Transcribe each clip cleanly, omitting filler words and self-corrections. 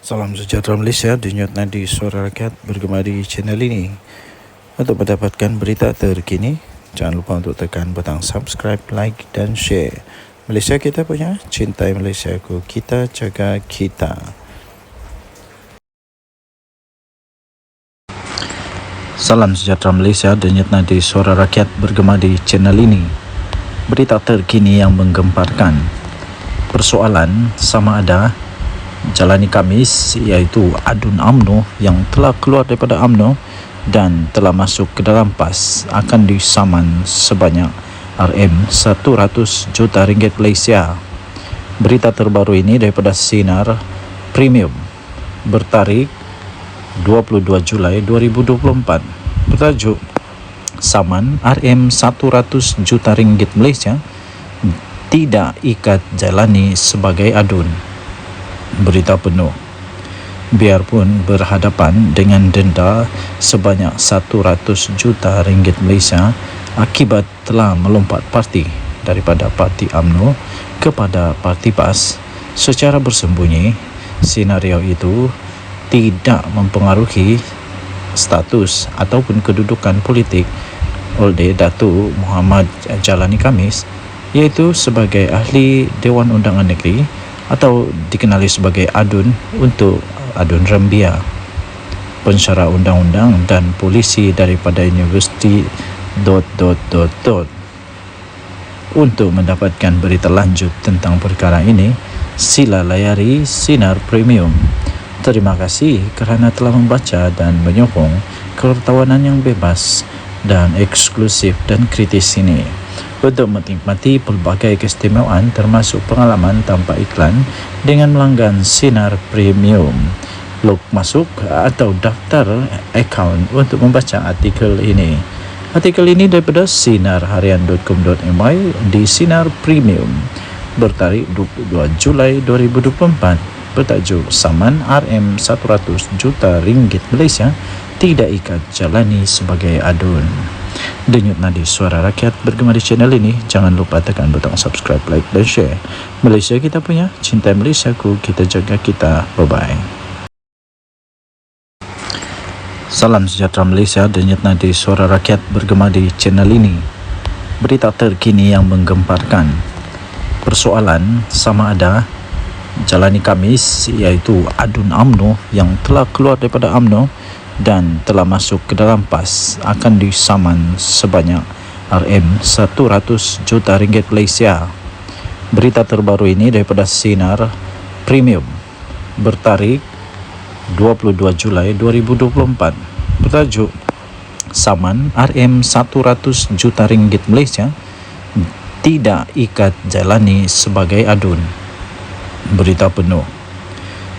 Salam sejahtera Malaysia, denyut nadi suara rakyat bergema di channel ini. Untuk mendapatkan berita terkini, jangan lupa untuk tekan butang subscribe, like dan share. Malaysia kita punya, cintai Malaysia ku, kita jaga kita. Salam sejahtera Malaysia, denyut nadi suara rakyat bergema di channel ini. Berita terkini yang menggemparkan. Persoalan sama ada jalani Khamis, iaitu adun UMNO yang telah keluar daripada UMNO dan telah masuk ke dalam PAS akan disaman sebanyak RM100 juta ringgit Malaysia. Berita terbaru ini daripada Sinar Premium bertarikh 22 Julai 2024, bertajuk saman RM100 juta ringgit Malaysia tidak ikat jalani sebagai adun. Berita penuh. Biarpun berhadapan dengan denda sebanyak 100 juta ringgit Malaysia akibat telah melompat parti daripada parti UMNO kepada parti PAS secara bersembunyi, senario itu tidak mempengaruhi status ataupun kedudukan politik oleh Datuk Muhammad Jalani Khamis, iaitu sebagai ahli Dewan Undangan Negeri atau dikenali sebagai adun untuk adun Rembia, pensyarah undang-undang dan polisi daripada Universiti ... Untuk mendapatkan berita lanjut tentang perkara ini, sila layari Sinar Premium. Terima kasih kerana telah membaca dan menyokong kewartawanan yang bebas dan eksklusif dan kritis ini. Untuk menikmati pelbagai keistimewaan termasuk pengalaman tanpa iklan dengan melanggan Sinar Premium, log masuk atau daftar akaun untuk membaca artikel ini. Artikel ini daripada sinarharian.com.my di Sinar Premium bertarikh 22 Julai 2024, bertajuk saman RM100 juta ringgit Malaysia tidak ikat jalani sebagai adun. Denyut nadi suara rakyat bergema di channel ini. Jangan lupa tekan butang subscribe, like dan share. Malaysia kita punya, cintai Malaysia ku, kita jaga kita. Bye-bye. Salam sejahtera Malaysia, denyut nadi suara rakyat bergema di channel ini. Berita terkini yang menggemparkan. Persoalan sama ada jalani Khamis, iaitu adun UMNO yang telah keluar daripada UMNO dan telah masuk ke dalam PAS akan disaman sebanyak RM100 juta ringgit Malaysia. Berita terbaru ini daripada Sinar Premium bertarikh 22 Julai 2024, bertajuk saman RM100 juta ringgit Malaysia tidak ikat jalani sebagai adun. Berita penuh.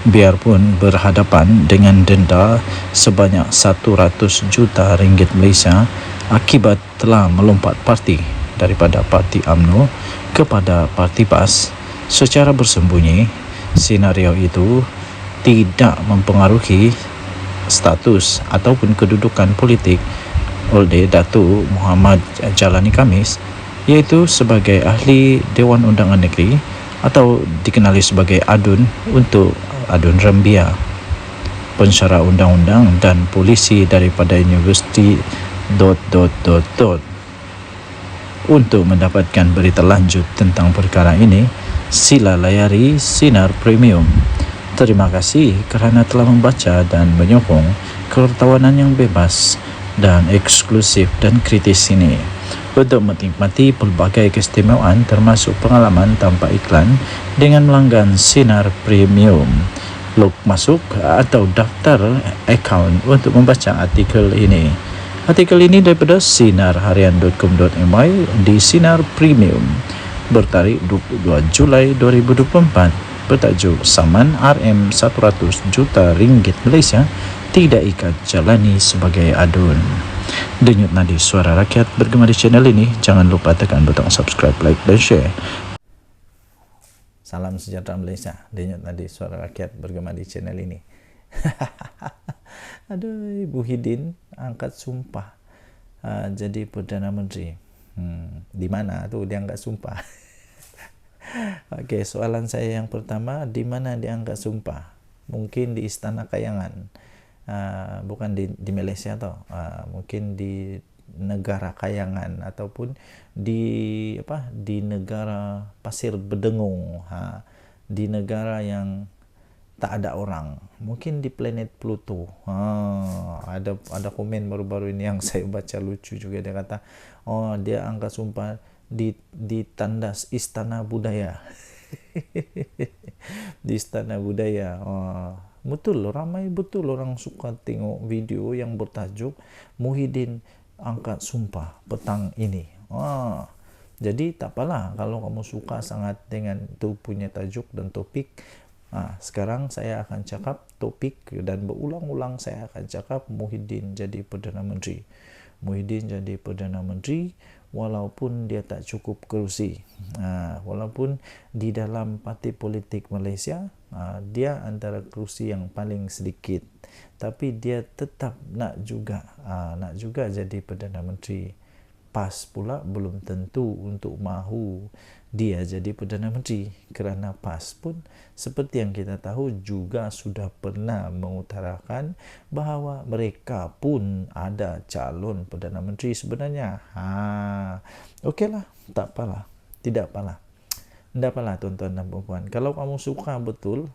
Biarpun berhadapan dengan denda sebanyak 100 juta ringgit Malaysia akibat telah melompat parti daripada parti UMNO kepada parti PAS secara bersembunyi, senario itu tidak mempengaruhi status ataupun kedudukan politik oleh Datuk Muhammad Jalani Khamis, iaitu sebagai ahli Dewan Undangan Negeri atau dikenali sebagai adun untuk adun Rembia, pensyarah undang-undang dan polisi daripada Universiti ... Untuk mendapatkan berita lanjut tentang perkara ini, sila layari Sinar Premium. Terima kasih kerana telah membaca dan menyokong kewartawanan yang bebas dan eksklusif dan kritis ini. Untuk menikmati pelbagai keistimewaan termasuk pengalaman tanpa iklan dengan melanggan Sinar Premium, log masuk atau daftar akaun untuk membaca artikel ini. Artikel ini daripada sinarharian.com.my di Sinar Premium bertarikh 22 Julai 2024, bertajuk saman RM100 juta ringgit Malaysia tidak ikat jalani sebagai adun. Denyut nadi suara rakyat bergema di channel ini. Jangan lupa tekan butang subscribe, like dan share. Salam sejahtera Malaysia, denyut nadi suara rakyat bergema di channel ini. Aduh, Ibu Hidin angkat sumpah jadi Perdana Menteri. Di mana tu dia angkat sumpah? Okey, soalan saya yang pertama, di mana dia angkat sumpah? mungkin di Istana Kayangan, bukan di Malaysia toh, mungkin di negara Kayangan ataupun di negara pasir berdengung, di negara yang tak ada orang, mungkin di planet Pluto. Ada komen baru-baru ini yang saya baca lucu juga, dia kata dia angkat sumpah di tandas Istana Budaya. Di Istana Budaya. Betul, ramai betul orang suka tengok video yang bertajuk Muhyiddin angkat sumpah petang ini. Jadi tak apalah kalau kamu suka sangat dengan tu punya tajuk dan topik. Sekarang saya akan cakap topik, dan berulang-ulang saya akan cakap Muhyiddin jadi Perdana Menteri. Muhyiddin jadi Perdana Menteri walaupun dia tak cukup kerusi. Walaupun di dalam parti politik Malaysia dia antara kerusi yang paling sedikit, tapi dia tetap nak juga jadi Perdana Menteri. PAS pula belum tentu untuk mahu dia jadi Perdana Menteri, kerana PAS pun seperti yang kita tahu juga sudah pernah mengutarakan bahawa mereka pun ada calon Perdana Menteri sebenarnya. Okeylah, tak apalah, tidak apalah. Tidak apalah tuan-tuan dan puan-puan. Kalau kamu suka betul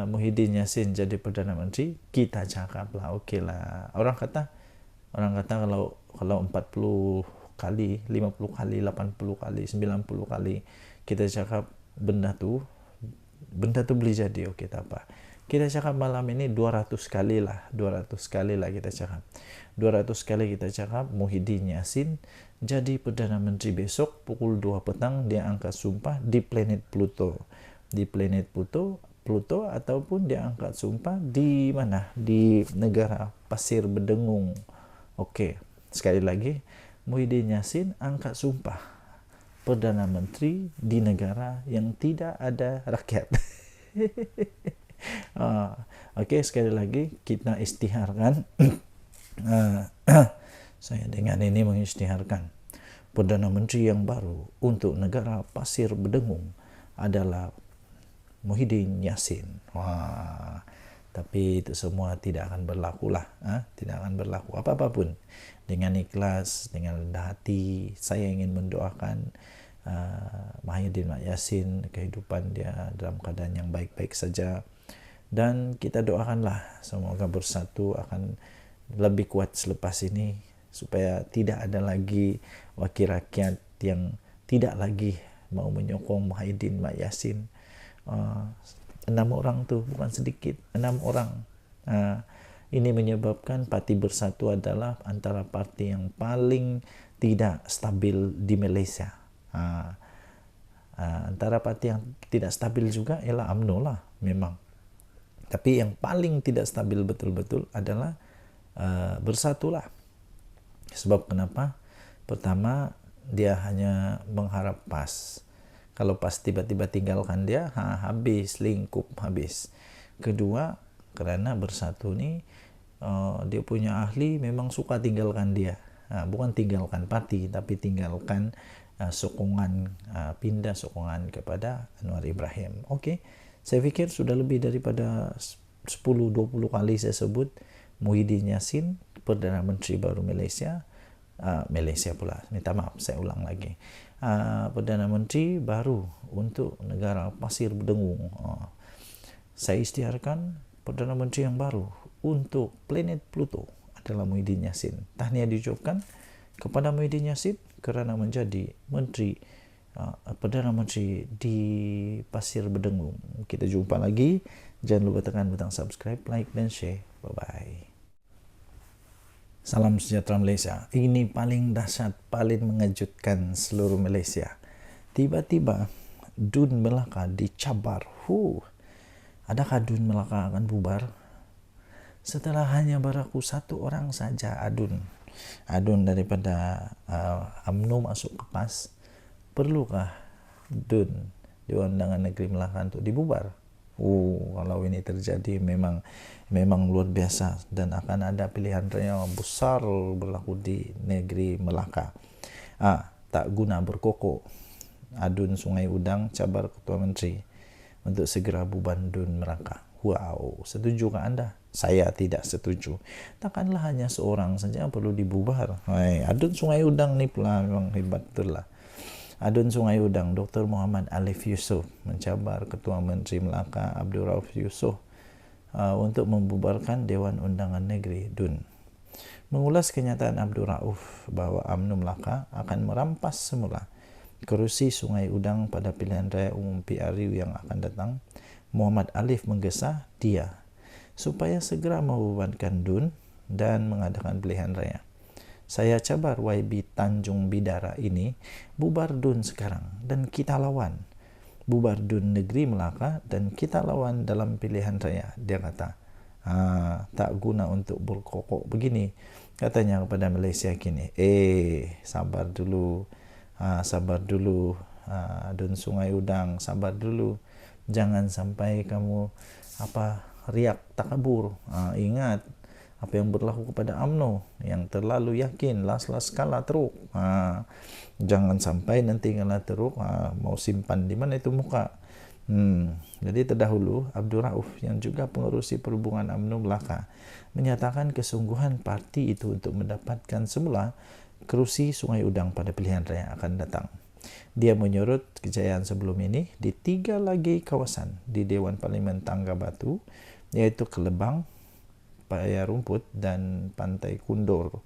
Muhyiddin Yassin jadi Perdana Menteri, kita cakaplah, okeylah. Orang kata kalau 40 kali, 50 kali, 80 kali, 90 kali kita cakap benda tu boleh jadi, okey tak apa. Kita cakap malam ini 200 kali lah kita cakap. 200 kali kita cakap Muhyiddin Yassin jadi Perdana Menteri besok pukul 2 petang dia angkat sumpah di planet Pluto. Di planet Pluto ataupun dia angkat sumpah di mana? Di negara pasir berdengung. Okey, sekali lagi, Muhyiddin Yassin angkat sumpah Perdana Menteri di negara yang tidak ada rakyat. Okey, sekali lagi kita isytiharkan. Saya dengan ini mengisytiharkan Perdana Menteri yang baru untuk negara pasir berdengung adalah Muhyiddin Yassin. Tapi itu semua tidak akan berlaku lah. Tidak akan berlaku apa-apa pun. Dengan ikhlas, dengan rendah hati, saya ingin mendoakan Muhyiddin Yassin, kehidupan dia dalam keadaan yang baik-baik saja. Dan kita doakanlah semoga Bersatu akan lebih kuat selepas ini, supaya tidak ada lagi wakil rakyat yang tidak lagi mau menyokong Muhyiddin Yassin. 6 orang tu bukan sedikit, 6 orang. Ini menyebabkan Parti Bersatu adalah antara parti yang paling tidak stabil di Malaysia. Antara parti yang tidak stabil juga ialah UMNO lah memang. Tapi yang paling tidak stabil betul-betul adalah Bersatu lah. Sebab kenapa? Pertama, dia hanya mengharap PAS. Kalau PAS tiba-tiba tinggalkan dia, habis, lingkup habis. Kedua, kerana Bersatu ni dia punya ahli memang suka tinggalkan dia. Bukan tinggalkan parti, tapi tinggalkan sokongan, pindah sokongan kepada Anwar Ibrahim. Okey, saya fikir sudah lebih daripada 10-20 kali saya sebut Muhyiddin Yassin Perdana Menteri baru Malaysia. Malaysia pula, minta maaf, saya ulang lagi. Perdana Menteri baru untuk negara pasir berdengung. Saya isytiharkan Perdana Menteri yang baru untuk planet Pluto adalah Muhyiddin Yassin. Tahniah diucapkan kepada Muhyiddin Yassin kerana menjadi menteri, Perdana Menteri di pasir berdengung. Kita jumpa lagi. Jangan lupa tekan butang subscribe, like dan share. Bye-bye. Salam sejahtera Malaysia. Ini paling dahsyat, paling mengejutkan seluruh Malaysia. Tiba-tiba Dun Melaka dicabar. Adakah Dun Melaka akan bubar? Setelah hanya berlaku 1 orang saja Adun daripada UMNO masuk ke PAS, perlukah Dun di Undangan Negeri Melaka untuk dibubar? Kalau ini terjadi memang luar biasa, dan akan ada pilihan raya besar berlaku di negeri Melaka. Tak guna berkokok, Adun Sungai Udang cabar Ketua Menteri untuk segera bubar Dun Melaka. Wow, setujukah Anda? Saya tidak setuju. Takkanlah hanya seorang saja yang perlu dibubar. Adun Sungai Udang ni pula memang hebat betul lah. Adun Sungai Udang, Dr. Muhammad Alif Yusof mencabar Ketua Menteri Melaka Abdul Rauf Yusof untuk membubarkan Dewan Undangan Negeri DUN. Mengulas kenyataan Abdul Rauf bahawa UMNO Melaka akan merampas semula kerusi Sungai Udang pada pilihan raya umum PRU yang akan datang, Muhammad Alif menggesa dia supaya segera membubarkan DUN dan mengadakan pilihan raya. Saya cabar YB Tanjung Bidara ini bubar DUN sekarang dan kita lawan. Bubar DUN Negeri Melaka dan kita lawan dalam pilihan raya, dia kata. Tak guna untuk berkokok begini, katanya kepada Malaysia kini. Sabar dulu. Sabar dulu. DUN Sungai Udang, sabar dulu. Jangan sampai kamu riak takabur. Ingat apa yang berlaku kepada UMNO yang terlalu yakin las-las kalah teruk. Jangan sampai nanti kalah teruk mau simpan di mana itu muka. Jadi terdahulu Abdul Rauf yang juga pengerusi perhubungan UMNO Melaka menyatakan kesungguhan parti itu untuk mendapatkan semula kerusi Sungai Udang pada pilihan raya akan datang. Dia menyorot kejayaan sebelum ini di 3 lagi kawasan di Dewan Parlimen Tangga Batu, yaitu Kelebang, Paya Rumput dan Pantai Kundor,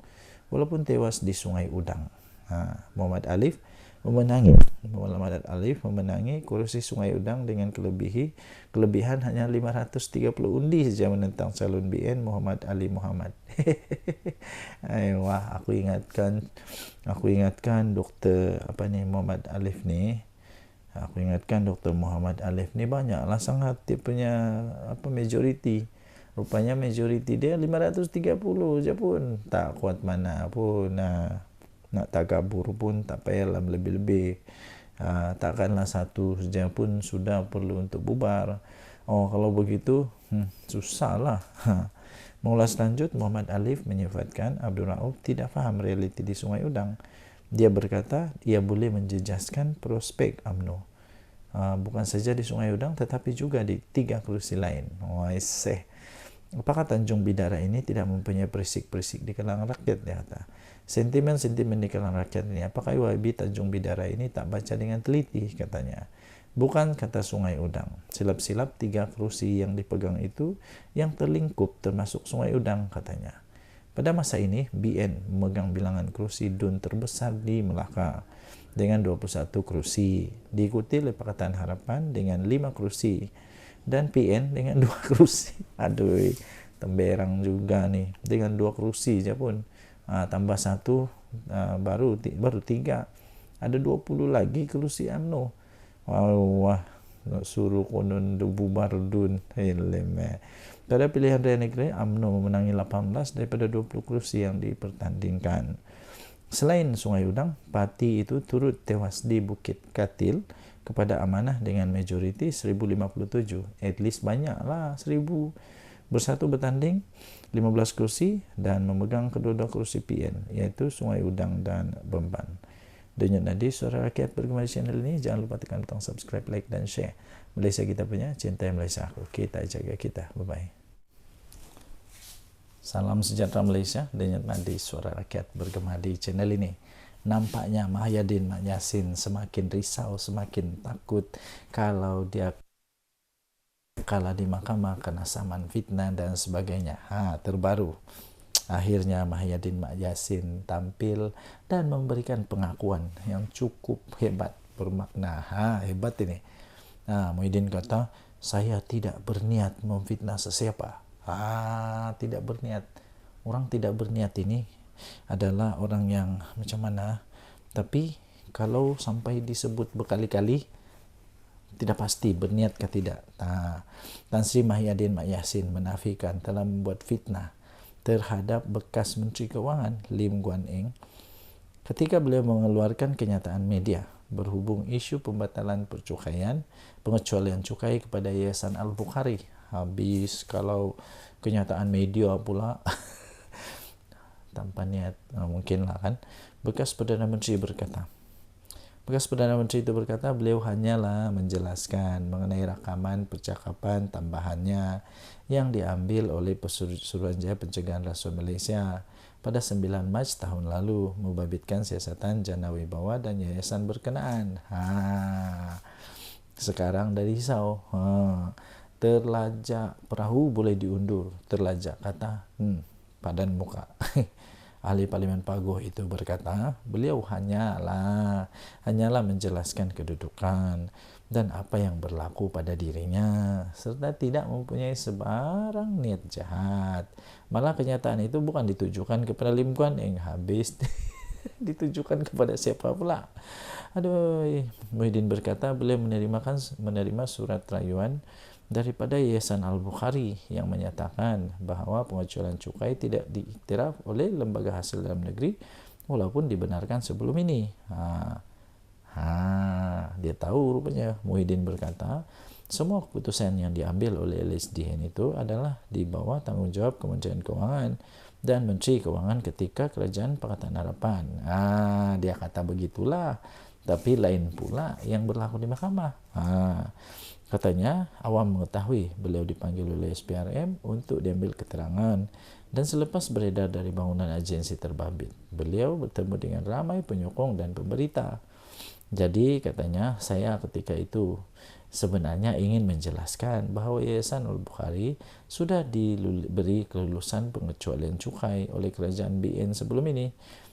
walaupun tewas di Sungai Udang. Muhammad Alif memenangi kerusi Sungai Udang dengan kelebihan hanya 530 undi saja menentang calon BN Muhammad Ali Muhammad. Aku ingatkan Dr. Muhammad Alif ni. Aku ingatkan Dr. Muhammad Alif ni banyaklah sangat dia punya majoriti. Rupanya majoriti dia 530 je pun. Tak kuat mana pun. Nak takabur pun tak payahlah lebih-lebih. Takkanlah satu saja pun sudah perlu untuk bubar. Kalau begitu susahlah. Mengulas lanjut, Muhammad Alif menyifatkan Abdul Rauf tidak faham realiti di Sungai Udang. Dia berkata ia boleh menjejaskan prospek UMNO. Bukan saja di Sungai Udang tetapi juga di 3 kerusi lain. Apakah Tanjung Bidara ini tidak mempunyai perisik-perisik di kalangan rakyat, dia kata. Sentimen-sentimen di kalangan rakyat ini, apakah YB Tanjung Bidara ini tak baca dengan teliti, katanya. Bukan, kata Sungai Udang. Silap-silap 3 kerusi yang dipegang itu yang terlingkup termasuk Sungai Udang, katanya. Pada masa ini, BN memegang bilangan kerusi DUN terbesar di Melaka dengan 21 kerusi, diikuti oleh Pakatan Harapan dengan 5 kerusi dan PN dengan 2 kerusi. Aduh, temberang juga nih dengan 2 kerusi je pun. Tambah 1 baru 3. Ada 20 lagi kerusi UMNO. Wah, suruh konon bubar DUN. Pada pilihan raya negeri, UMNO memenangi 18 daripada 20 kerusi yang dipertandingkan. Selain Sungai Udang, parti itu turut tewas di Bukit Katil kepada Amanah dengan majoriti 1057. At least banyaklah 1000. Bersatu bertanding 15 kursi dan memegang kedua-dua kursi PN, iaitu Sungai Udang dan Bemban. Denyut nadi Suara Rakyat bergema di channel ini. Jangan lupa tekan butang subscribe, like dan share. Malaysia kita punya, cintai Malaysia. Kita jaga kita. Bye-bye. Salam sejahtera Malaysia. Denyut nadi Suara Rakyat bergema di channel ini. Nampaknya Mahyadin Mak Yassin semakin risau, semakin takut kalau dia kalah di mahkamah kena saman fitnah dan sebagainya. Terbaru akhirnya Mahyadin Mak Yassin tampil dan memberikan pengakuan yang cukup hebat, bermakna. Hebat ini. Muhyiddin kata, saya tidak berniat memfitnah sesiapa. Tidak berniat. Orang tidak berniat ini adalah orang yang macam mana, tapi kalau sampai disebut berkali-kali tidak pasti berniat ke tidak. Tan Sri Mahyadin Mak Yassin menafikan telah membuat fitnah terhadap bekas Menteri Keuangan Lim Guan Eng ketika beliau mengeluarkan kenyataan media berhubung isu pembatalan percukaian, pengecualian cukai kepada Yayasan Al-Bukhari. Habis kalau kenyataan media pula tanpa niat, mungkinlah kan. Bekas Perdana Menteri berkata, Bekas Perdana Menteri itu berkata beliau hanyalah menjelaskan mengenai rakaman percakapan tambahannya yang diambil oleh Suruhanjaya Pencegahan Rasuah Malaysia pada 9 Mac tahun lalu membabitkan siasatan Jana Wibawa dan yayasan berkenaan. Sekarang dari risau. Terlajak perahu boleh diundur. Terlajak kata padan muka. Ahli Parlimen Paguh itu berkata, beliau hanyalah menjelaskan kedudukan dan apa yang berlaku pada dirinya, serta tidak mempunyai sebarang niat jahat. Malah kenyataan itu bukan ditujukan kepada Lim Guan Eng, habis ditujukan kepada siapa pula? Aduh, Muhyiddin berkata beliau menerima surat rayuan daripada Yayasan Al-Bukhari yang menyatakan bahawa pengecualian cukai tidak diiktiraf oleh lembaga hasil dalam negeri walaupun dibenarkan sebelum ini. Dia tahu rupanya. Muhyiddin berkata semua keputusan yang diambil oleh LHDN itu adalah di bawah tanggungjawab Kementerian Kewangan dan Menteri Kewangan ketika Kerajaan Pakatan Harapan. Dia kata begitulah, tapi lain pula yang berlaku di mahkamah. Katanya awam mengetahui beliau dipanggil oleh SPRM untuk diambil keterangan, dan selepas beredar dari bangunan agensi terbabit, beliau bertemu dengan ramai penyokong dan pemberita. Jadi katanya saya ketika itu sebenarnya ingin menjelaskan bahawa Yayasan Al-Bukhari sudah diberi kelulusan pengecualian cukai oleh kerajaan BN sebelum ini.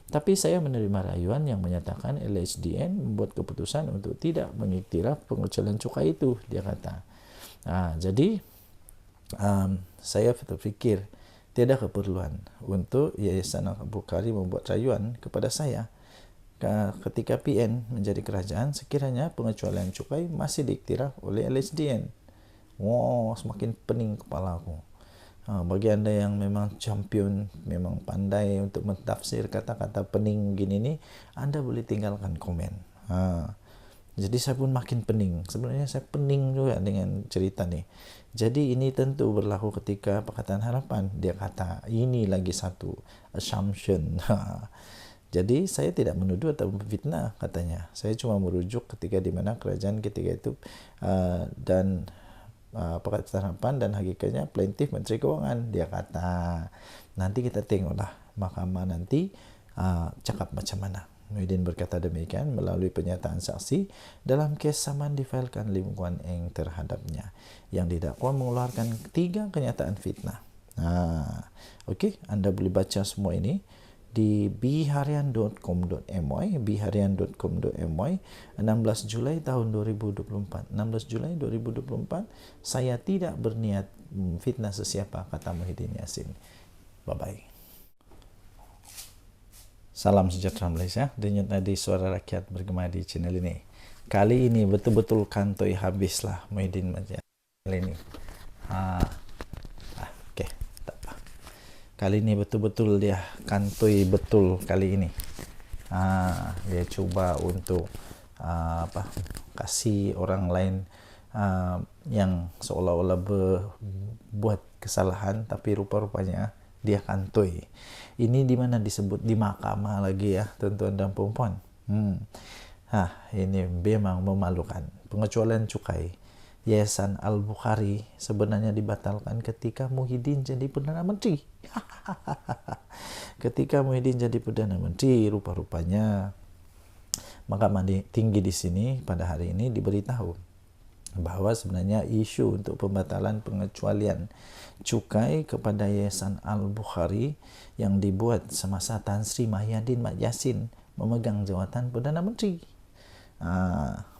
Tapi saya menerima rayuan yang menyatakan LHDN membuat keputusan untuk tidak mengiktiraf pengecualian cukai itu, dia kata. Jadi saya berpikir tiada keperluan untuk Yayasan Al-Bukhari membuat rayuan kepada saya. Ketika PN menjadi kerajaan, sekiranya pengecualian cukai masih diiktiraf oleh LHDN. Semakin pening kepala aku. Bagi anda yang memang champion, memang pandai untuk mentafsir kata-kata pening gini nih, anda boleh tinggalkan komen. Jadi saya pun makin pening. Sebenarnya saya pening juga dengan cerita nih. Jadi ini tentu berlaku ketika Pakatan Harapan. Dia kata ini lagi satu assumption. Jadi saya tidak menuduh atau memfitnah katanya. Saya cuma merujuk ketika di mana kerajaan ketika itu dan Pakatan Harapan dan hakikatnya plaintiff Menteri Kewangan. Dia kata nanti kita tengoklah mahkamah nanti cakap macam mana. Muhyiddin berkata demikian melalui pernyataan saksi dalam kes saman difailkan Lim Guan Eng terhadapnya yang didakwa mengeluarkan 3 kenyataan fitnah. Okey, anda boleh baca semua ini di biharian.com.my 16 Julai tahun 2024. 16 Julai 2024, saya tidak berniat fitnah sesiapa, kata Muhyiddin Yassin. Bye-bye. Salam sejahtera Malaysia. Denyut nadi suara rakyat bergema di channel ini. Kali ini betul-betul kantoi habislah Muhyiddin Yassin ini. Kali ini betul-betul dia kantoi betul kali ini. Dia cuba untuk kasih orang lain yang seolah-olah buat kesalahan, tapi rupa-rupanya dia kantoi. Ini di mana disebut di mahkamah lagi ya, tuan-tuan dan puan-puan. Ini memang memalukan. Pengecualian cukai Yayasan Al-Bukhari sebenarnya dibatalkan ketika Muhyiddin jadi Perdana Menteri. Ketika Muhyiddin jadi Perdana Menteri, rupa-rupanya Mahkamah Tinggi di sini pada hari ini diberitahu bahwa sebenarnya isu untuk pembatalan pengecualian cukai kepada Yayasan Al-Bukhari yang dibuat semasa Tan Sri Mahyadin Mat Yassin memegang jawatan Perdana Menteri.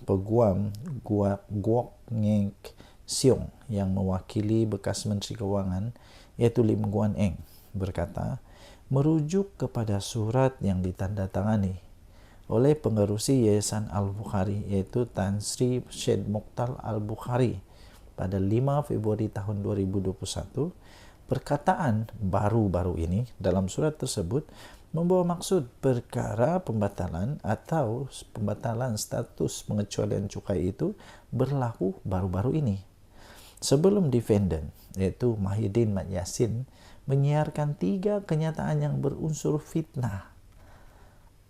Peguam Guok Ngek Siong yang mewakili bekas Menteri Kewangan iaitu Lim Guan Eng berkata merujuk kepada surat yang ditandatangani oleh pengerusi Yayasan Al-Bukhari iaitu Tan Sri Syed Mokhtar Al-Bukhari pada 5 Februari tahun 2021. Perkataan baru-baru ini dalam surat tersebut membawa maksud perkara pembatalan atau pembatalan status pengecualian cukai itu berlaku baru-baru ini. Sebelum defendant iaitu Muhyiddin Mat Yassin menyiarkan 3 kenyataan yang berunsur fitnah.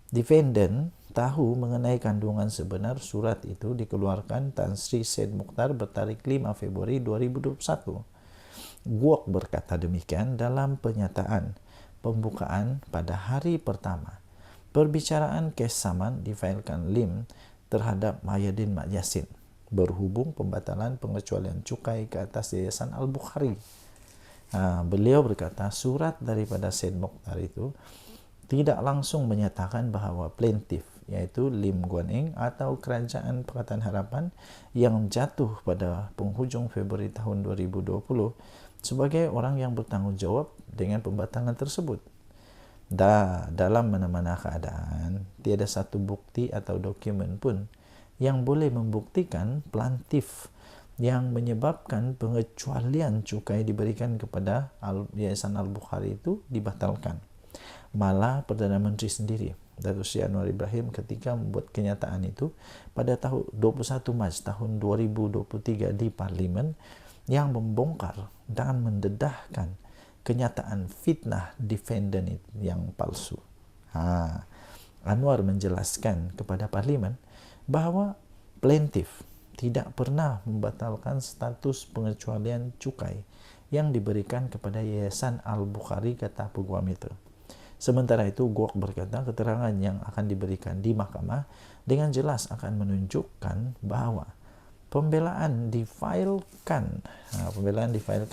Defendant tahu mengenai kandungan sebenar surat itu dikeluarkan Tan Sri Syed Mukhtar bertarikh 5 Februari 2021. Guok berkata demikian dalam pernyataan pembukaan pada hari pertama. Perbicaraan kes saman difailkan Lim terhadap Mahyadin Mat Yassin berhubung pembatalan pengecualian cukai ke atas Yayasan Al-Bukhari. Beliau berkata surat daripada Syed Mukhtar itu tidak langsung menyatakan bahawa plaintiff iaitu Lim Guan Eng atau Kerajaan Pakatan Harapan yang jatuh pada penghujung Februari tahun 2020 sebagai orang yang bertanggungjawab dengan pembatalan tersebut. Dalam mana-mana keadaan, tiada satu bukti atau dokumen pun yang boleh membuktikan plaintiff yang menyebabkan pengecualian cukai diberikan kepada Yayasan Al-Bukhari itu dibatalkan. Malah Perdana Menteri sendiri, Datuk Seri Anwar Ibrahim, ketika membuat kenyataan itu pada tahun 21 Mac tahun 2023 di Parlimen yang membongkar dan mendedahkan kenyataan fitnah defendant yang palsu. Anwar menjelaskan kepada Parlimen bahawa plaintiff tidak pernah membatalkan status pengecualian cukai yang diberikan kepada Yayasan Al-Bukhari, kata Peguam itu. Sementara itu, Guok berkata keterangan yang akan diberikan di mahkamah dengan jelas akan menunjukkan bahawa pembelaan difailkan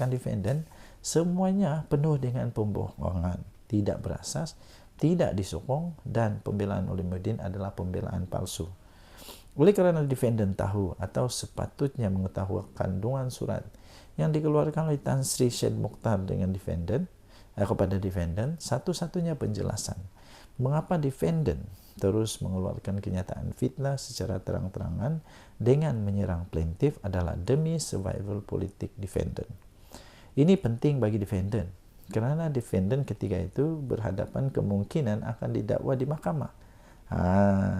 defendant semuanya penuh dengan pembohongan, tidak berasas, tidak disokong, dan pembelaan oleh Muhyiddin adalah pembelaan palsu. Oleh kerana defendant tahu atau sepatutnya mengetahui kandungan surat yang dikeluarkan oleh Tan Sri Syed Mukhtar dengan kepada defendant, satu-satunya penjelasan mengapa defendant terus mengeluarkan kenyataan fitnah secara terang-terangan dengan menyerang plaintiff adalah demi survival politik defendant. Ini penting bagi defendant kerana defendant ketika itu berhadapan kemungkinan akan didakwa di mahkamah.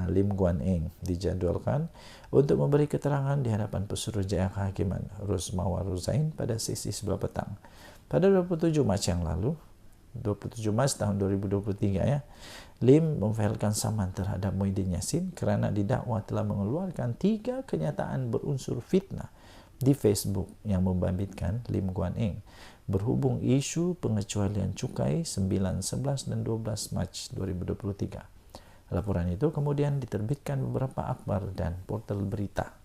Lim Guan Eng dijadualkan untuk memberi keterangan di hadapan Pesuruhjaya Kehakiman Rosmawar Ruzain pada sesi sebelah petang. Pada 27 Mac yang lalu, 27 Mac tahun 2023 Lim memfailkan saman terhadap Muhyiddin Yassin kerana didakwa telah mengeluarkan 3 kenyataan berunsur fitnah di Facebook yang membabitkan Lim Guan Eng berhubung isu pengecualian cukai 9, 11 dan 12 Mac 2023. Laporan itu kemudian diterbitkan beberapa akhbar dan portal berita.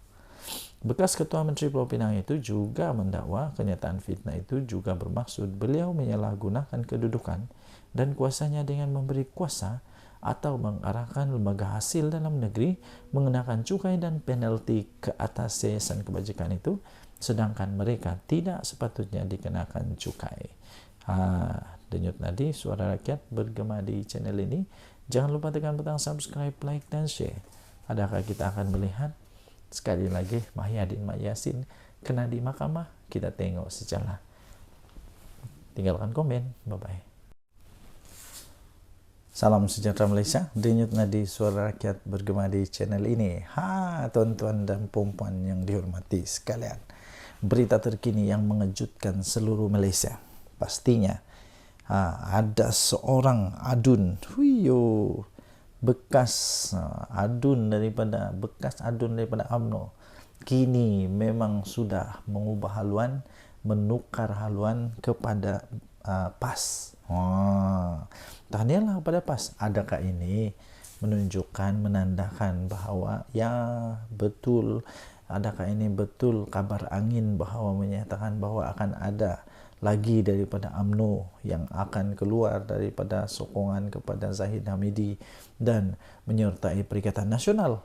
Bekas Ketua Menteri Pulau Pinang itu juga mendakwa kenyataan fitnah itu juga bermaksud beliau menyalahgunakan kedudukan dan kuasanya dengan memberi kuasa atau mengarahkan lembaga hasil dalam negeri mengenakan cukai dan penalti ke atas yayasan kebajikan itu, sedangkan mereka tidak sepatutnya dikenakan cukai. Denyut nadi Suara Rakyat bergema di channel ini. Jangan lupa tekan butang subscribe, like dan share. Adakah kita akan melihat sekali lagi Mahyadin Mat Yassin kena di mahkamah? Kita tengok sejalan. Tinggalkan komen. Bye-bye. Salam sejahtera Malaysia. Denyut nadi Suara Rakyat bergema di channel ini. Tuan-tuan dan puan-puan yang dihormati sekalian. Berita terkini yang mengejutkan seluruh Malaysia. Pastinya ada seorang adun, bekas adun daripada UMNO, kini memang sudah mengubah haluan, menukar haluan kepada PAS. Tahniahlah kepada PAS. Adakah ini menunjukkan, menandakan bahawa betul, adakah ini betul kabar angin bahawa menyatakan bahawa akan ada lagi daripada UMNO yang akan keluar daripada sokongan kepada Zahid Hamidi dan menyertai Perikatan Nasional?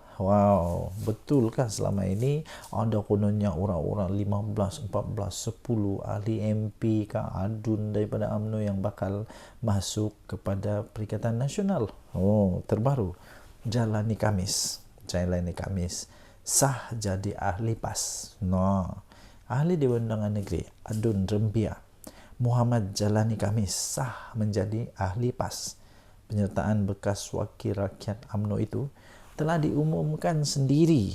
Betulkah selama ini ada kononnya orang-orang 15, 14, 10 ahli MP ke adun daripada UMNO yang bakal masuk kepada Perikatan Nasional? Terbaru, Jalani Khamis sah jadi ahli PAS. Ahli Dewan Undangan Negeri Adun Rembia Muhammad Jalani Khamis sah menjadi ahli PAS. Penyertaan bekas wakil rakyat UMNO itu telah diumumkan sendiri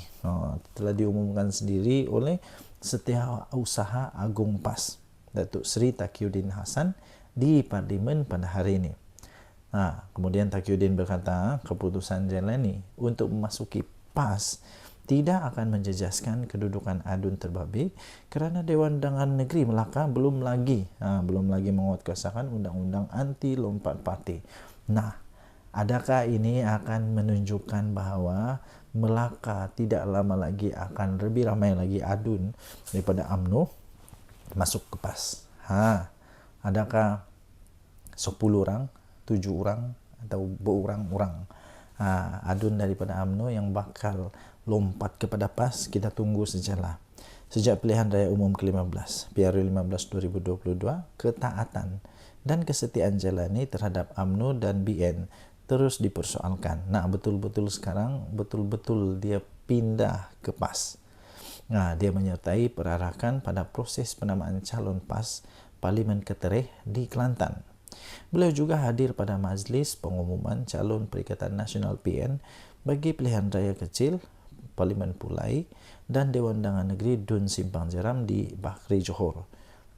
oleh Setiausaha Agung PAS Datuk Seri Taqiyuddin Hasan di Parlimen pada hari ini. Kemudian Taqiyuddin berkata, keputusan Jailani untuk memasuki PAS tidak akan menjejaskan kedudukan Adun terbabit kerana Dewan Undangan Negeri Melaka belum lagi menguatkuasakan undang-undang anti lompat parti. Adakah ini akan menunjukkan bahawa Melaka tidak lama lagi akan lebih ramai lagi Adun daripada UMNO masuk ke PAS? Adakah 10 orang, 7 orang atau berorang-orang Adun daripada UMNO yang bakal lompat kepada PAS? Kita tunggu sajalah. Sejak pilihan raya umum ke-15, PRU 15 2022, ketaatan dan kesetiaan Jailani terhadap UMNO dan BN terus dipersoalkan. Betul-betul sekarang, betul-betul dia pindah ke PAS. Dia menyertai perarakan pada proses penamaan calon PAS Parlimen Ketereh di Kelantan. Beliau juga hadir pada majlis pengumuman calon Perikatan Nasional PN bagi pilihan raya kecil Parlimen Pulai dan Dewan Undangan Negeri Dun Simpang Jeram di Bakri Johor.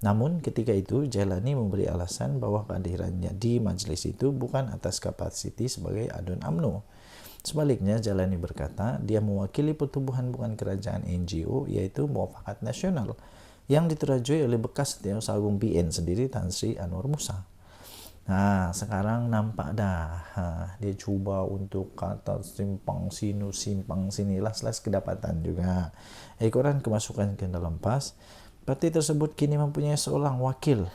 Namun ketika itu Jailani memberi alasan bahawa kehadirannya di majlis itu bukan atas kapasiti sebagai Adun UMNO. Sebaliknya, Jailani berkata dia mewakili pertubuhan bukan kerajaan NGO iaitu Muafakat Nasional yang diterajui oleh bekas Setiausaha Agung BN sendiri Tan Sri Anwar Musa. Sekarang nampak dah dia cuba untuk kata simpang sini las kedapatan juga. Ekoran kemasukan ke dalam PAS, parti tersebut kini mempunyai seorang wakil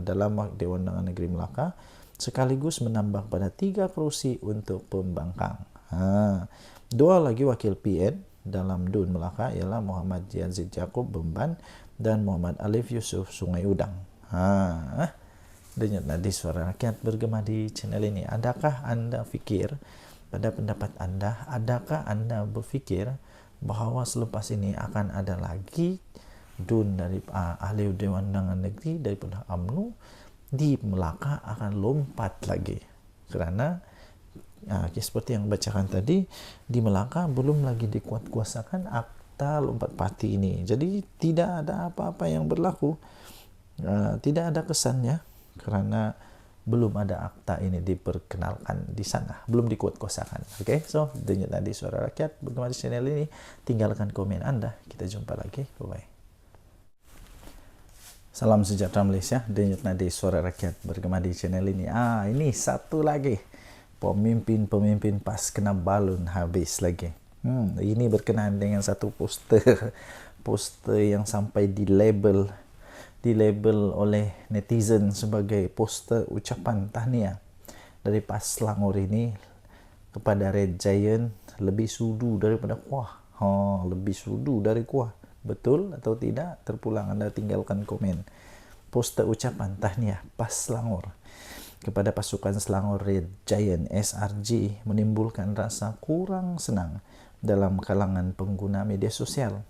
dalam Dewan Undangan Negeri Melaka sekaligus menambah pada 3 kerusi untuk pembangkang. 2 lagi wakil PN dalam DUN Melaka ialah Muhammad Yazid Yaakob Bemban dan Muhammad Alif Yusuf Sungai Udang. Denyut nadi suara rakyat bergema di channel ini. Adakah anda fikir, pada pendapat anda, adakah anda berfikir bahawa selepas ini akan ada lagi DUN dari ahli Dewan Undangan Negeri daripada UMNO di Melaka akan lompat lagi? Kerana seperti yang bacakan tadi, di Melaka belum lagi dikuatkuasakan akta lompat parti ini. Jadi tidak ada apa-apa yang berlaku, tidak ada kesannya kerana belum ada akta ini diperkenalkan di sana, belum dikuatkuasakan. So denyut nadi suara rakyat bergema di channel ini. Tinggalkan komen anda. Kita jumpa lagi. Bye-bye. Salam sejahtera Malaysia. Denyut nadi suara rakyat bergema di channel ini. Ini satu lagi. Pemimpin PAS kena balun habis lagi. Ini berkenaan dengan satu poster yang sampai di label oleh netizen sebagai poster ucapan tahniah dari PAS Selangor ini kepada Red Giant lebih sudu daripada kuah. Lebih sudu dari kuah. Betul atau tidak? Terpulang anda tinggalkan komen. Poster ucapan tahniah PAS Selangor kepada pasukan Selangor Red Giant SRG menimbulkan rasa kurang senang dalam kalangan pengguna media sosial.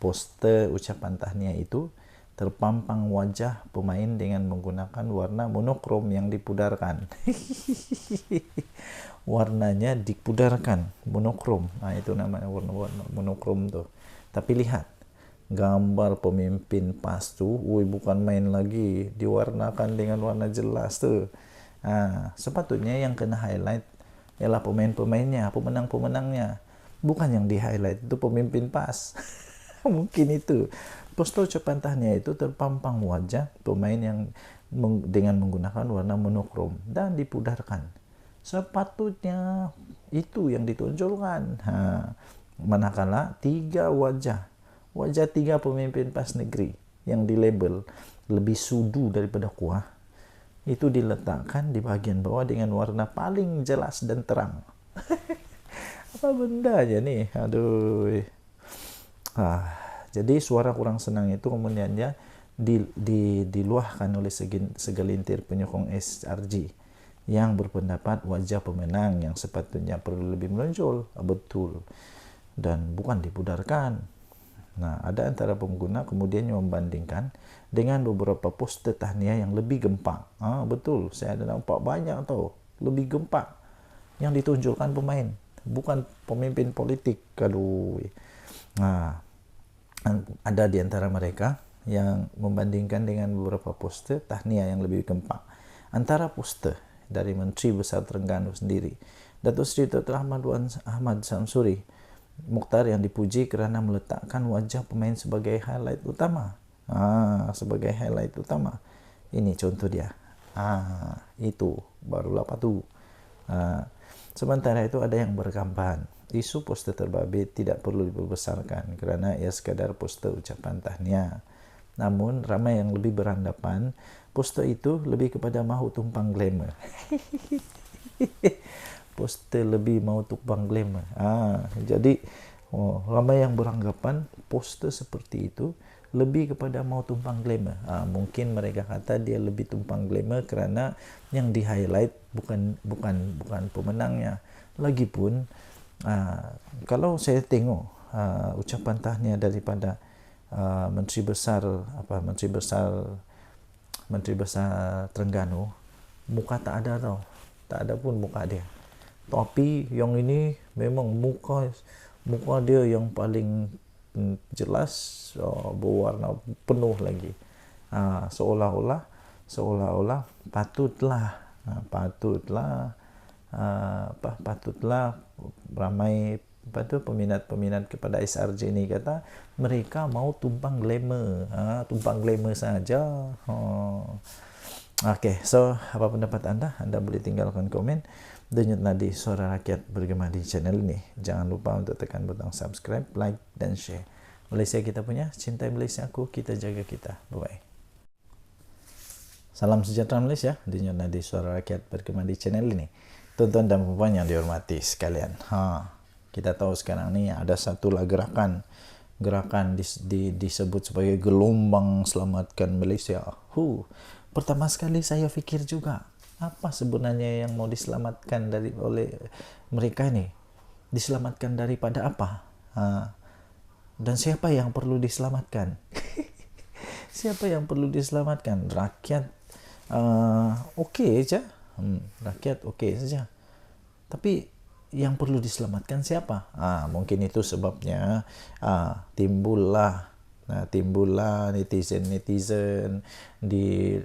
Poster ucapan tahniah itu terpampang wajah pemain dengan menggunakan warna monokrom yang dipudarkan. Warnanya dipudarkan, monokrom. Itu namanya warna monokrom tu. Tapi lihat gambar pemimpin PAS tu, bukan main lagi, diwarnakan dengan warna jelas tu. Sepatutnya yang kena highlight ialah pemain-pemainnya, pemenang-pemenangnya. Bukan yang di highlight itu pemimpin PAS. Mungkin itu poster ucapan tahniah itu terpampang wajah pemain yang dengan menggunakan warna monokrom dan dipudarkan. Sepatutnya itu yang ditonjolkan. Manakala 3 wajah 3 pemimpin PAS negeri yang dilabel lebih sudu daripada kuah itu diletakkan di bahagian bawah dengan warna paling jelas dan terang. Apa benda aja nih? Aduh. Jadi suara kurang senang itu kemudian dia diluahkan oleh segelintir penyokong SRG yang berpendapat wajah pemenang yang sepatutnya perlu lebih menonjol. Betul. Dan bukan dipudarkan. Ada antara pengguna kemudian membandingkan dengan beberapa poster tahniah yang lebih gempak. Betul, saya ada nampak banyak tau, lebih gempak yang ditunjukkan pemain, bukan pemimpin politik. Ada di antara mereka yang membandingkan dengan beberapa poster tahniah yang lebih gempak. antara poster dari Menteri Besar Terengganu sendiri, Datuk Seri Dr. Ahmad Samsuri Mukhtar, yang dipuji kerana meletakkan wajah pemain sebagai highlight utama. Sebagai highlight utama. Ini contoh dia. Itu barulah patu. Sementara itu ada yang berkampan isu poster terbabit tidak perlu diperbesarkan kerana ia sekadar poster ucapan tahniah. Namun ramai yang lebih beranggapan poster itu lebih kepada mahu tumpang glamour. Poster lebih mahu tumpang glamour. Jadi ramai yang beranggapan poster seperti itu lebih kepada mau tumpang glamour. Mungkin mereka kata dia lebih tumpang glamour kerana yang di highlight bukan pemenangnya. Lagipun kalau saya tengok ucapan tahniah daripada Menteri Besar Terengganu, muka tak ada tau. Tak ada pun muka dia. Tapi yang ini memang muka dia yang paling jelas, berwarna penuh lagi. Seolah-olah patutlah ramai peminat kepada SRJ ini kata mereka mau tumpang glamour saja. Okay, so apa pendapat anda? Anda boleh tinggalkan komen. Denyut nadi suara rakyat bergema di channel ini. Jangan lupa untuk tekan butang subscribe, like dan share. Malaysia kita punya, cintai Malaysia aku, kita jaga kita. Bye-bye. Salam sejahtera Malaysia. Denyut nadi suara rakyat bergema di channel ini. Tuan-tuan dan puan yang dihormati sekalian. Kita tahu sekarang ni ada satulah gerakan disebut sebagai gelombang selamatkan Malaysia. Pertama sekali saya fikir juga, apa sebenarnya yang mau diselamatkan oleh mereka ini? Diselamatkan daripada apa? Dan siapa yang perlu diselamatkan? Siapa yang perlu diselamatkan? Rakyat okey saja. Rakyat okey saja. Tapi yang perlu diselamatkan siapa? Mungkin itu sebabnya timbullah netizen di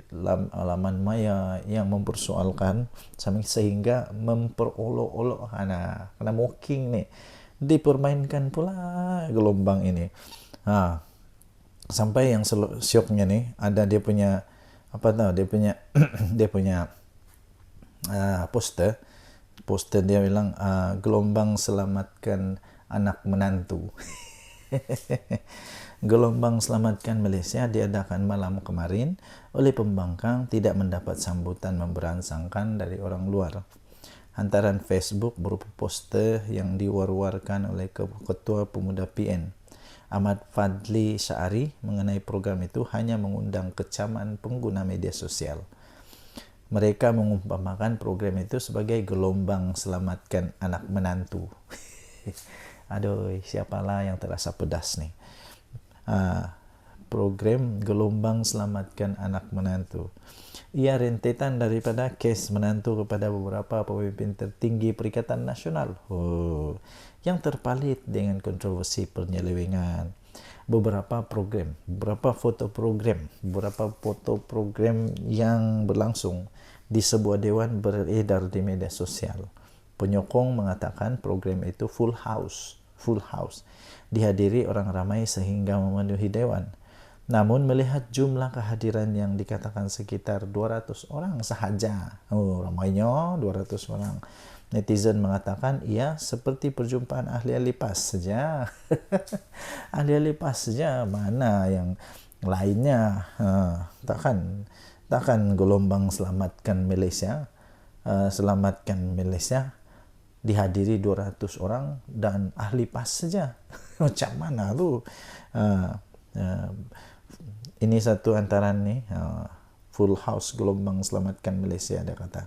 laman maya yang mempersoalkan sehingga memperolok-olok kena mocking ni, dipermainkan pula gelombang ini. Sampai yang syoknya ni ada dia punya dia punya poster dia bilang gelombang selamatkan anak menantu. Gelombang selamatkan Malaysia diadakan malam kemarin oleh pembangkang tidak mendapat sambutan memberansangkan dari orang luar. Hantaran Facebook berupa poster yang diwar-warkan oleh Ketua Pemuda PN Ahmad Fadli Syari mengenai program itu hanya mengundang kecaman pengguna media sosial. Mereka mengumpamakan program itu sebagai gelombang selamatkan anak menantu. Aduh, siapalah yang terasa pedas nih. Program gelombang selamatkan anak menantu. Ia rentetan daripada kes menantu kepada beberapa pemimpin tertinggi Perikatan Nasional yang terpalit dengan kontroversi penyelewengan. Beberapa foto program yang berlangsung di sebuah dewan beredar di media sosial. Penyokong mengatakan program itu full house, dihadiri orang ramai sehingga memenuhi dewan. Namun melihat jumlah kehadiran yang dikatakan sekitar 200 orang sahaja, ramainya 200 orang, netizen mengatakan ia seperti perjumpaan ahli-ahli PAS saja. Ahli-ahli PAS saja, mana yang lainnya? Takkan gelombang selamatkan Malaysia dihadiri 200 orang dan ahli PAS saja. Macam mana tu? Ini satu antaran ni full house gelombang selamatkan Malaysia, dia kata.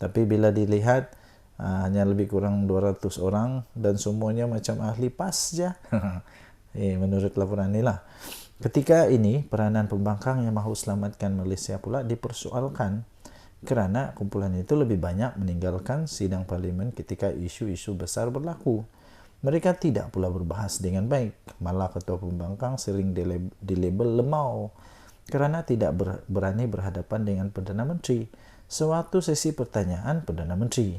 Tapi bila dilihat hanya lebih kurang 200 orang dan semuanya macam ahli PAS saja. Menurut laporan inilah. Ketika ini peranan pembangkang yang mahu selamatkan Malaysia pula dipersoalkan kerana kumpulan itu lebih banyak meninggalkan sidang parlimen ketika isu-isu besar berlaku. Mereka tidak pula berbahas dengan baik. Malah ketua pembangkang sering dilabel lemau. kerana tidak berani berhadapan dengan Perdana Menteri. Sewaktu sesi pertanyaan Perdana Menteri.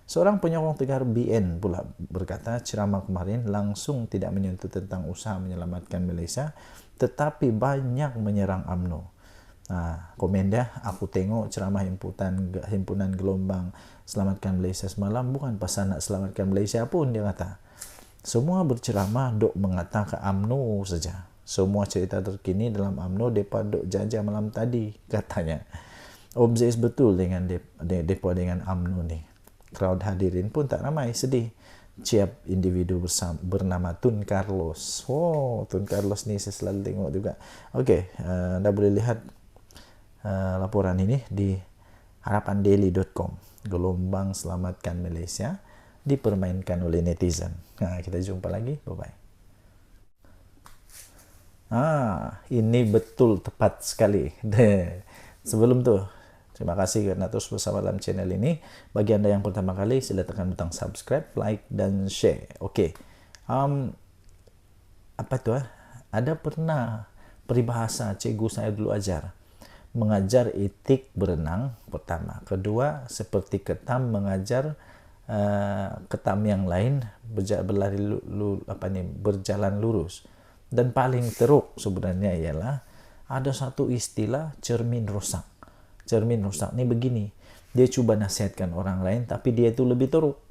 Seorang penyokong Tegar BN pula berkata ceramah kemarin langsung tidak menyentuh tentang usaha menyelamatkan Malaysia, tetapi banyak menyerang UMNO. Komen dia, aku tengok ceramah himpunan gelombang Selamatkan Malaysia semalam bukan pasal nak selamatkan Malaysia pun, dia kata. Semua berceramah dok mengatakan UMNO saja. Semua cerita terkini dalam UMNO depa dok jajah malam tadi, katanya. Obses betul dengan depa dengan UMNO ni. Crowd hadirin pun tak ramai, sedih. Ciap individu bernama Tun Carlos. Tun Carlos ni saya selalu tengok juga. Okey, dah boleh lihat laporan ini di harapandaily.com. Gelombang Selamatkan Malaysia dipermainkan oleh netizen. Kita jumpa lagi. Bye-bye. Ini betul tepat sekali. Sebelum tu, terima kasih kerana terus bersama dalam channel ini. Bagi anda yang pertama kali, sila tekan butang subscribe, like dan share. Okey. Ada pernah peribahasa cikgu saya dulu ajar. Mengajar etik berenang pertama. Kedua, seperti ketam mengajar ketam yang lain berjalan lurus. Dan paling teruk sebenarnya ialah ada satu istilah cermin rosak. Cermin rosak ni begini, dia cuba nasihatkan orang lain tapi dia itu lebih teruk.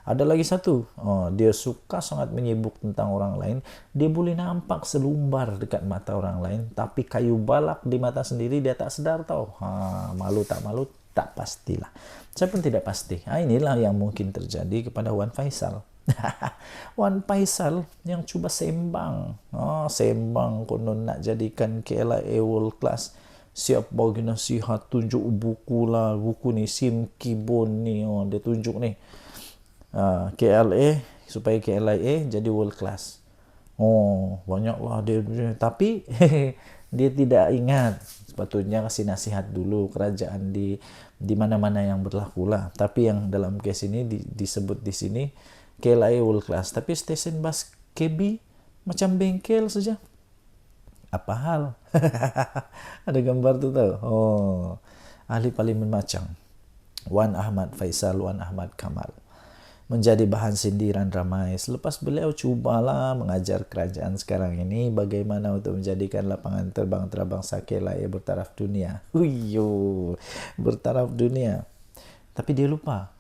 Ada lagi satu, dia suka sangat menyibuk tentang orang lain, dia boleh nampak selumbar dekat mata orang lain tapi kayu balak di mata sendiri dia tak sedar tahu. Malu tak pastilah. Saya pun tidak pasti. Inilah yang mungkin terjadi kepada Wan Faisal. Wan Faisal yang cuba sembang konon nak jadikan KLIA world class. Siap bagi nasihat, tunjuk buku ni Sim Kibon ni, dia tunjuk ni KLA supaya KLIA jadi world class. Banyaklah dia tapi dia tidak ingat sepatutnya kasih nasihat dulu kerajaan di mana-mana yang berlaku lah. Tapi yang dalam kes ini disebut di sini KLIA world class, tapi stesen bas KB macam bengkel saja. Apa hal? Ada gambar tu tahu. Ahli Parlimen Macang Wan Ahmad Faisal, Wan Ahmad Kamal menjadi bahan sindiran ramai selepas beliau cubalah mengajar kerajaan sekarang ini bagaimana untuk menjadikan lapangan terbang antarabangsa KLIA bertaraf dunia. Bertaraf dunia. Tapi dia lupa.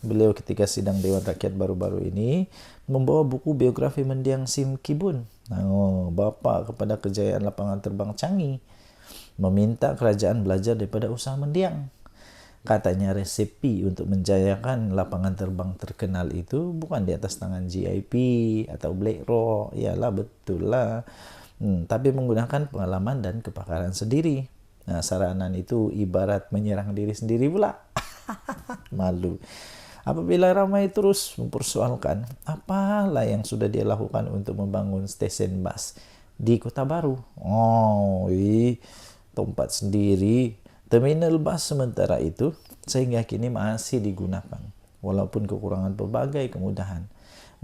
Beliau ketika sidang Dewan Rakyat baru-baru ini membawa buku biografi mendiang Sim Kibon, bapa kepada kejayaan lapangan terbang Changi, meminta kerajaan belajar daripada usaha mendiang. Katanya resepi untuk menjayakan lapangan terbang terkenal itu bukan di atas tangan GIP atau Black Rock. Yalah, betul lah. Tapi menggunakan pengalaman dan kepakaran sendiri. Saranan itu ibarat menyerang diri sendiri pula. Malu. Apabila ramai terus mempersoalkan apalah yang sudah dia lakukan untuk membangun stesen bas di Kota Baru. Tempat sendiri. Terminal bas sementara itu sehingga kini masih digunakan walaupun kekurangan berbagai kemudahan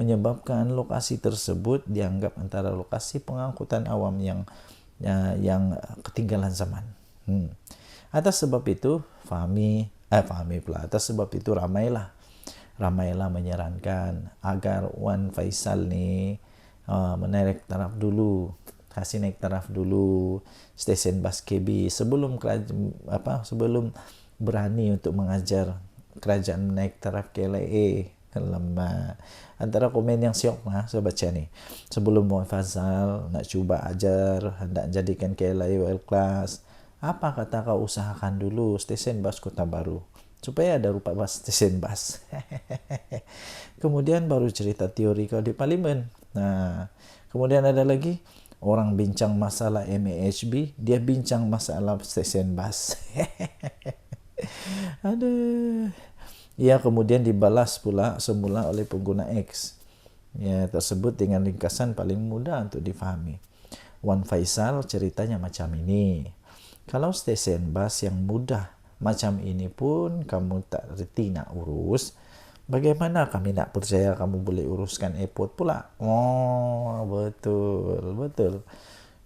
menyebabkan lokasi tersebut dianggap antara lokasi pengangkutan awam yang ketinggalan zaman. Atas sebab itu atas sebab itu ramailah menyarankan agar Wan Faisal ni menaik taraf dulu, kasih naik taraf dulu stesen bas KB sebelum berani untuk mengajar kerajaan naik taraf KLIA. Antara komen yang syok saya baca ni, sebelum Wan Faisal nak cuba ajar hendak jadikan KLIA world class, apa kata kau usahakan dulu stesen bas Kota Baru supaya ada rupa bas stesen bas. Kemudian baru cerita teori kau di parlimen. Kemudian ada lagi orang bincang masalah MAHB, dia bincang masalah stesen bas. Aduh. Ya, kemudian dibalas pula semula oleh pengguna X. Ya, tersebut dengan ringkasan paling mudah untuk difahami. Wan Faisal ceritanya macam ini. Kalau stesen bas yang mudah macam ini pun kamu tak reti nak urus, bagaimana kami nak percaya kamu boleh uruskan airport pula? Betul.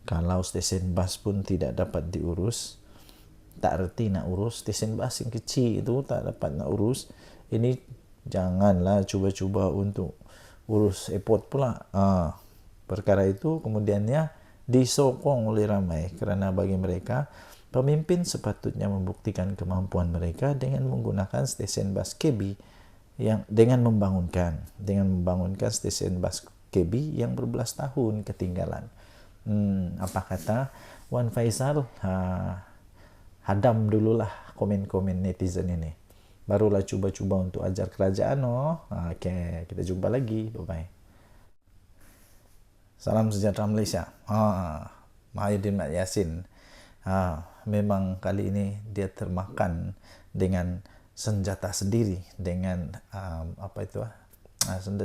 Kalau stesen bas pun tidak dapat diurus, tak reti nak urus stesen bas yang kecil itu tak dapat nak urus, ini janganlah cuba-cuba untuk urus airport pula. Perkara itu kemudiannya disokong oleh ramai kerana bagi mereka pemimpin sepatutnya membuktikan kemampuan mereka dengan menggunakan stesen bas KB yang dengan membangunkan stesen bas KB yang berbelas tahun ketinggalan. Apa kata Wan Faisal? Hadam dululah komen-komen netizen ini, barulah cuba-cuba untuk ajar kerajaan. Okay, kita jumpa lagi, bye-bye. Salam sejahtera Malaysia. Mahyudin Mat Yassin, memang kali ini dia termakan dengan senjata sendiri, dengan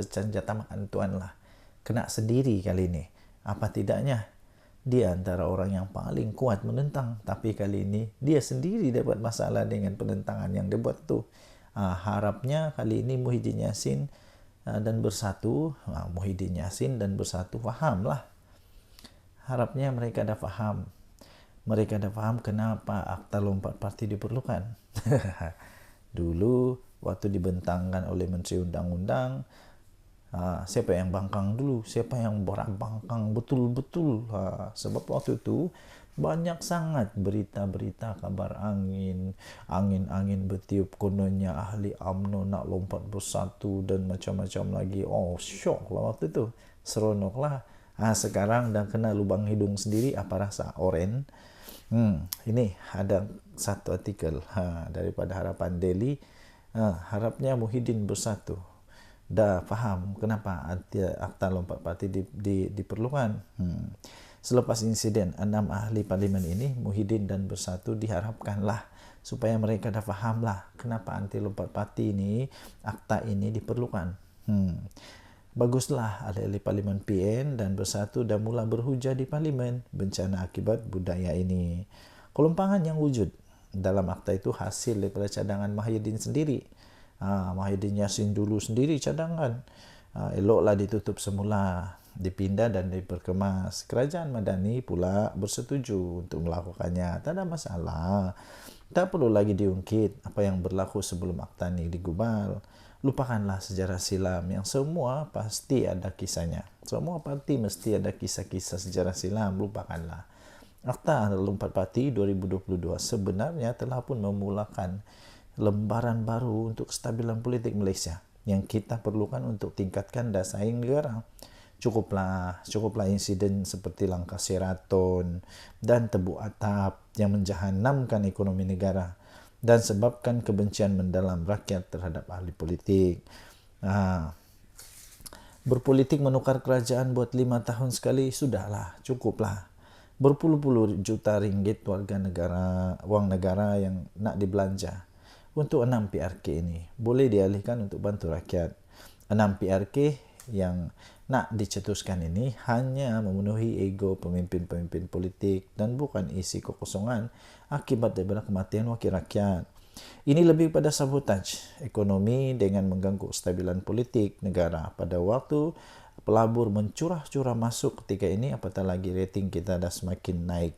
senjata makan tuan lah, kena sendiri kali ini. Apa tidaknya dia antara orang yang paling kuat menentang, tapi kali ini dia sendiri dapat masalah dengan penentangan yang dia buat tu. Harapnya kali ini Muhyiddin Yassin dan Bersatu, Muhyiddin Yassin dan Bersatu fahamlah. Harapnya mereka dah faham. Mereka dah faham kenapa Akta Lompat Parti diperlukan. Dulu waktu dibentangkan oleh Menteri Undang-Undang, siapa yang bangkang dulu, siapa yang borak bangkang betul-betul. Sebab waktu itu banyak sangat berita-berita kabar angin bertiup, kononnya ahli UMNO nak lompat bersatu dan macam-macam lagi. Syok lah waktu itu, seronok lah. Sekarang dah kena lubang hidung sendiri. Apa rasa oren? Ini ada satu artikel daripada Harapan Daily. Harapnya Muhyiddin Bersatu dah faham kenapa Akta Lompat Parti diperlukan. Selepas insiden 6 ahli parlimen ini, Muhyiddin dan Bersatu diharapkanlah supaya mereka dah fahamlah kenapa anti lompat parti ini, akta ini diperlukan. Baguslah ahli parlimen PN dan Bersatu dah mula berhujah di parlimen bencana akibat budaya ini. Kelompangan yang wujud dalam akta itu hasil daripada cadangan Mahyudin sendiri. Muhyiddin Yassin dulu sendiri cadangan. Eloklah ditutup semula, dipindah dan diperkemas. Kerajaan Madani pula bersetuju untuk melakukannya. Tak ada masalah. Tak perlu lagi diungkit apa yang berlaku sebelum akta ini digubal. Lupakanlah sejarah silam yang semua pasti ada kisahnya. Semua parti mesti ada kisah-kisah sejarah silam. Lupakanlah. Akta Lompat Parti 2022 sebenarnya telah pun memulakan lembaran baru untuk kestabilan politik Malaysia yang kita perlukan untuk tingkatkan daya saing negara. Cukuplah insiden seperti langkah Sheraton dan tebuk atap yang menjahanamkan ekonomi negara dan sebabkan kebencian mendalam rakyat terhadap ahli politik. Berpolitik menukar kerajaan buat 5 tahun sekali, sudahlah, cukuplah. Berpuluh-puluh juta ringgit wang negara yang nak dibelanja untuk 6 PRK ini boleh dialihkan untuk bantu rakyat. 6 PRK yang nak dicetuskan ini hanya memenuhi ego pemimpin-pemimpin politik dan bukan isi kekosongan akibat daripada kematian wakil rakyat. Ini lebih pada sabotaj ekonomi dengan mengganggu kestabilan politik negara pada waktu pelabur mencurah-curah masuk ketika ini, apatah lagi rating kita dah semakin naik.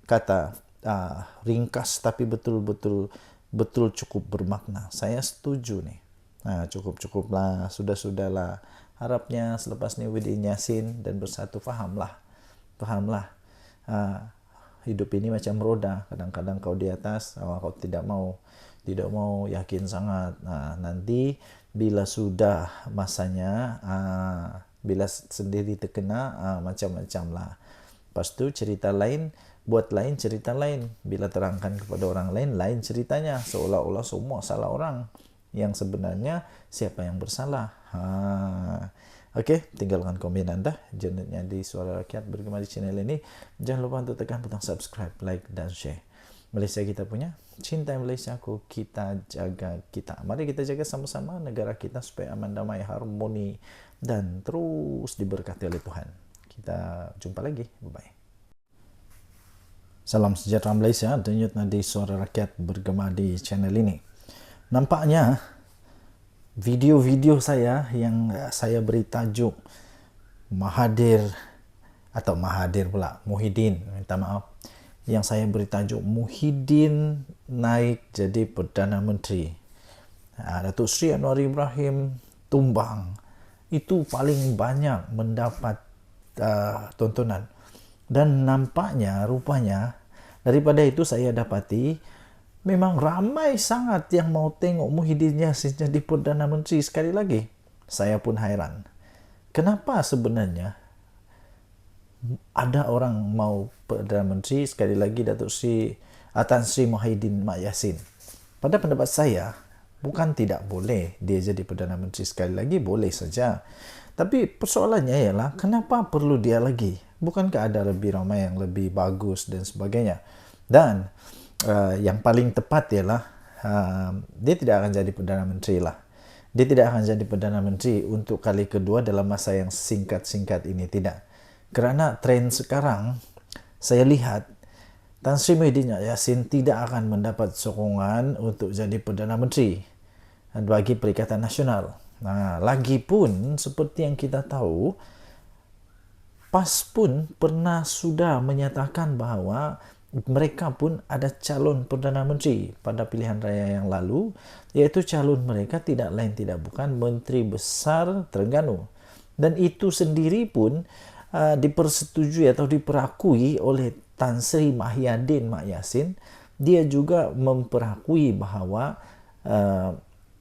Kata ringkas tapi betul cukup bermakna. Saya setuju nih. Cukuplah, sudahlah. Harapnya selepas ni Muhyiddin Yassin dan Bersatu fahamlah. Hidup ini macam roda. Kadang-kadang kau di atas, kau tidak mau yakin sangat. Nanti bila sudah masanya, bila sendiri terkena, macam-macam lah. Lepas tu cerita lain, buat lain cerita lain. Bila terangkan kepada orang lain, lain ceritanya. Seolah-olah semua salah orang. Yang sebenarnya siapa yang bersalah. Okey, tinggalkan komen anda. Jangannya di Suara Rakyat Bergema di channel ini. Jangan lupa untuk tekan butang subscribe, like dan share. Malaysia kita punya, cinta Malaysia ku, kita jaga kita. Mari kita jaga sama-sama negara kita supaya aman, damai, harmoni dan terus diberkati oleh Tuhan. Kita jumpa lagi. Bye-bye. Salam sejahtera Malaysia. Denyut nadi Suara Rakyat Bergema di channel ini. Nampaknya video-video saya yang saya beri tajuk Mahathir atau Mahathir pula, Muhyiddin, minta maaf, yang saya beri tajuk Muhyiddin naik jadi Perdana Menteri, Datuk Seri Anwar Ibrahim tumbang, itu paling banyak mendapat tontonan. Dan nampaknya, rupanya, daripada itu saya dapati memang ramai sangat yang mau tengok Muhyiddin Yassin jadi Perdana Menteri sekali lagi. Saya pun hairan. Kenapa sebenarnya ada orang mau Perdana Menteri sekali lagi Datuk Seri Tan Sri Muhyiddin Yassin? Pada pendapat saya, bukan tidak boleh dia jadi Perdana Menteri sekali lagi, boleh saja. Tapi persoalannya ialah kenapa perlu dia lagi? Bukankah ada lebih ramai yang lebih bagus dan sebagainya? Dan yang paling tepat ialah dia tidak akan jadi Perdana Menteri lah. Dia tidak akan jadi Perdana Menteri untuk kali kedua dalam masa yang singkat-singkat ini, tidak. Kerana tren sekarang, saya lihat Tan Sri Muhyiddin Yassin tidak akan mendapat sokongan untuk jadi Perdana Menteri bagi Perikatan Nasional. Lagipun seperti yang kita tahu, PAS pun pernah sudah menyatakan bahawa mereka pun ada calon Perdana Menteri pada pilihan raya yang lalu, iaitu calon mereka tidak lain tidak bukan Menteri Besar Terengganu. Dan itu sendiri pun dipersetujui atau diperakui oleh Tan Sri Muhyiddin Yassin. Dia juga memperakui bahawa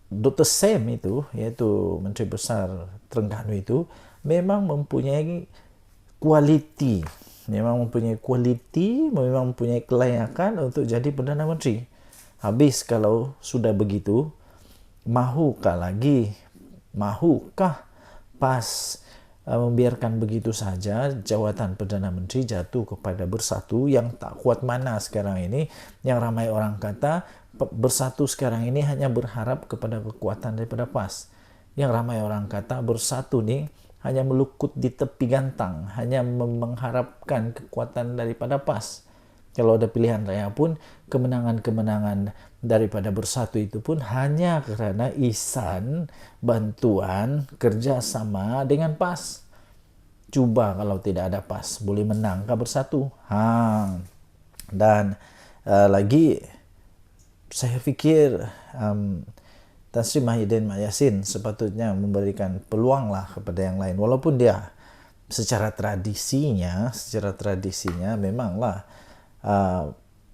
Dr. Sam itu, iaitu Menteri Besar Terengganu itu, memang mempunyai kualiti, memang mempunyai kelayakan untuk jadi Perdana Menteri. Habis kalau sudah begitu, mahukah PAS membiarkan begitu saja jawatan Perdana Menteri jatuh kepada Bersatu yang tak kuat mana sekarang ini, yang ramai orang kata Bersatu sekarang ini hanya berharap kepada kekuatan daripada PAS. Yang ramai orang kata Bersatu ni hanya melukut di tepi gantang, hanya mengharapkan kekuatan daripada PAS. Kalau ada pilihan raya pun, kemenangan-kemenangan daripada Bersatu itu pun hanya kerana ihsan, bantuan, kerjasama dengan PAS. Cuba kalau tidak ada PAS, boleh menangkah Bersatu? Dan lagi, saya fikir Tan Sri Muhyiddin Yassin sepatutnya memberikan peluang lah kepada yang lain. Walaupun dia secara tradisinya memanglah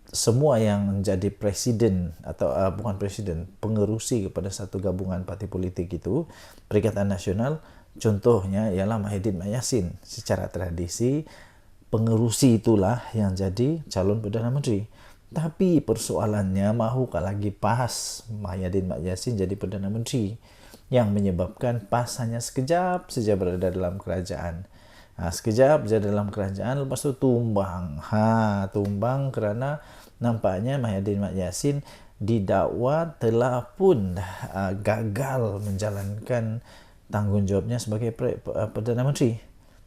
semua yang menjadi presiden atau bukan presiden, pengerusi kepada satu gabungan parti politik itu, Perikatan Nasional, contohnya ialah Muhyiddin Yassin. Secara tradisi, pengerusi itulah yang jadi calon Perdana Menteri. Tapi persoalannya, mahukah lagi PAS Muhyiddin Yassin jadi Perdana Menteri, yang menyebabkan PAS hanya sekejap saja berada dalam kerajaan. Sekejap saja dalam kerajaan, lepas itu tumbang. Tumbang kerana nampaknya Muhyiddin Yassin didakwa telah pun gagal menjalankan tanggungjawabnya sebagai Perdana Menteri.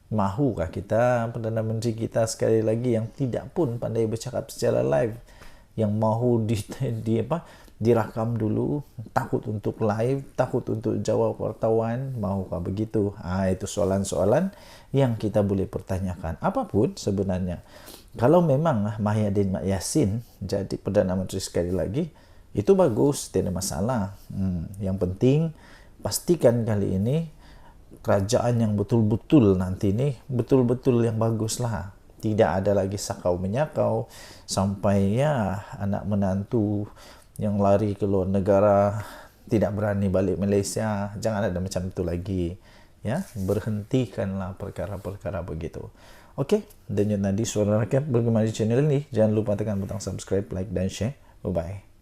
Mahukah kita Perdana Menteri kita sekali lagi yang tidak pun pandai bercakap secara live, yang mahu dirakam dulu, takut untuk live, takut untuk jawab wartawan, mahukah begitu? Itu soalan-soalan yang kita boleh pertanyakan. Apapun sebenarnya, kalau memang Muhyiddin Yassin jadi Perdana Menteri sekali lagi, itu bagus, tidak ada masalah. Yang penting pastikan kali ini kerajaan yang betul-betul nanti ni betul-betul yang bagus lah. Tidak ada lagi sakau menyakau sampai anak menantu yang lari ke luar negara tidak berani balik Malaysia. Jangan ada macam itu lagi. Berhentikanlah perkara-perkara begitu. Okey, Denyut Nadi Suara Rakyat bergema di channel ini. Jangan lupa tekan butang subscribe, like dan share. Bye-bye.